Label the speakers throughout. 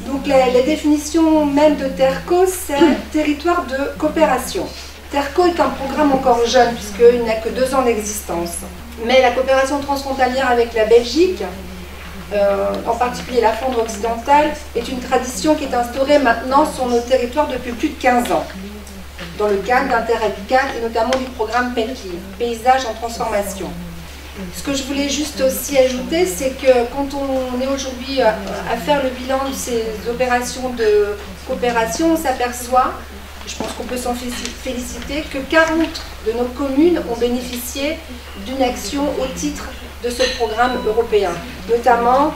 Speaker 1: Donc la définition même de TERCO, c'est territoire de coopération. TERCO est un programme encore jeune puisqu'il n'a que 2 ans d'existence. Mais la coopération transfrontalière avec la Belgique, en particulier la Flandre occidentale, est une tradition qui est instaurée maintenant sur nos territoires depuis plus de 15 ans, dans le cadre d'Interreg 4 et notamment du programme PETI, Paysage en transformation. Ce que je voulais juste aussi ajouter, c'est que quand on est aujourd'hui à faire le bilan de ces opérations de coopération, on s'aperçoit, je pense qu'on peut s'en féliciter, que 40 de nos communes ont bénéficié d'une action au titre de ce programme européen, notamment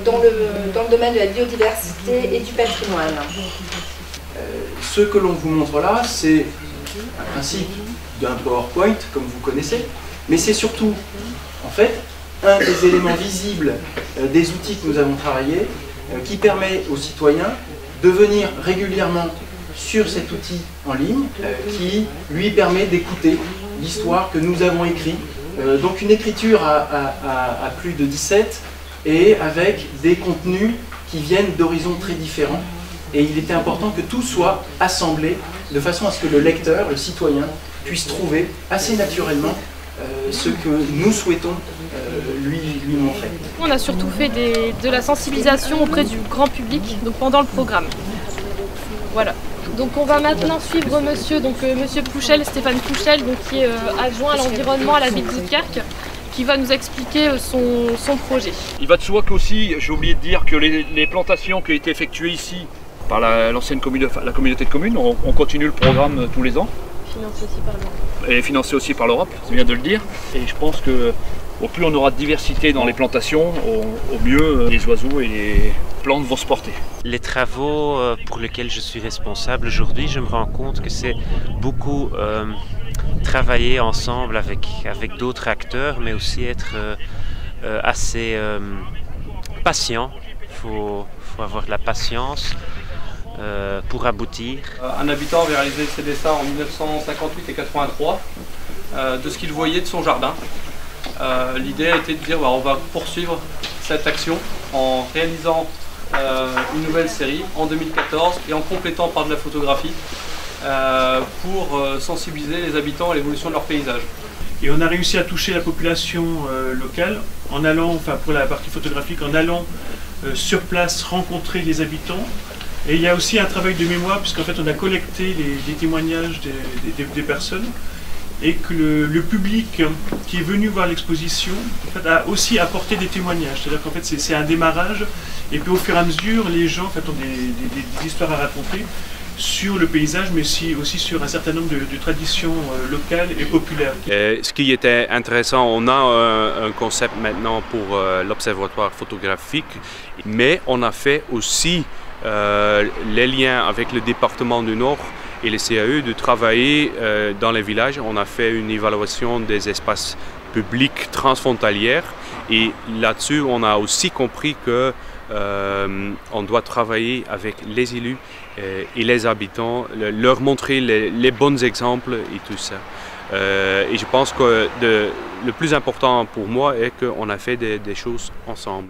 Speaker 1: dans le domaine de la biodiversité et du patrimoine.
Speaker 2: Ce que l'on vous montre là, c'est un principe d'un PowerPoint, comme vous connaissez, mais c'est surtout, en fait, un des éléments visibles des outils que nous avons travaillés, qui permet aux citoyens de venir régulièrement sur cet outil en ligne, qui lui permet d'écouter l'histoire que nous avons écrite. Donc une écriture à plus de 17 et avec des contenus qui viennent d'horizons très différents. Et il était important que tout soit assemblé de façon à ce que le lecteur, le citoyen, puisse trouver assez naturellement ce que nous souhaitons lui montrer.
Speaker 3: On a surtout fait de la sensibilisation auprès du grand public donc pendant le programme. Voilà. Donc on va maintenant suivre monsieur Pouchel, Stéphane Pouchel, donc, qui est adjoint à l'environnement à la ville d'Oudekerk, qui va nous expliquer son projet.
Speaker 4: Il va de soi qu'aussi, j'ai oublié de dire que les plantations qui ont été effectuées ici par l'ancienne communauté de communes, on continue le programme tous les ans.
Speaker 3: Financé aussi par l'Europe.
Speaker 4: Et financé aussi par l'Europe, c'est bien de le dire. Et je pense que au plus on aura de diversité dans les plantations, au mieux les oiseaux et les plantes vont se porter.
Speaker 5: Les travaux pour lesquels je suis responsable aujourd'hui, je me rends compte que c'est beaucoup travailler ensemble avec d'autres acteurs, mais aussi être assez patient. Il faut avoir de la patience pour aboutir.
Speaker 6: Un habitant avait réalisé ses dessins en 1958 et 83 de ce qu'il voyait de son jardin. L'idée a été de dire on va poursuivre cette action en réalisant une nouvelle série en 2014 et en complétant par de la photographie pour sensibiliser les habitants à l'évolution de leur paysage.
Speaker 7: Et on a réussi à toucher la population locale en allant, enfin pour la partie photographique, en allant sur place rencontrer les habitants. Et il y a aussi un travail de mémoire puisqu'en fait on a collecté les témoignages des personnes et que le public qui est venu voir l'exposition en fait, a aussi apporté des témoignages. C'est-à-dire qu'en fait c'est un démarrage et puis au fur et à mesure les gens en fait, ont des histoires à raconter sur le paysage mais aussi sur un certain nombre de traditions locales et populaires.
Speaker 8: Ce qui était intéressant, on a un concept maintenant pour l'observatoire photographique, mais on a fait aussi les liens avec le département du Nord et les CAE de travailler dans les villages. On a fait une évaluation des espaces publics transfrontaliers et là-dessus on a aussi compris que on doit travailler avec les élus et les habitants, leur montrer les bons exemples et tout ça. Et je pense que le plus important pour moi est qu'on a fait des choses ensemble.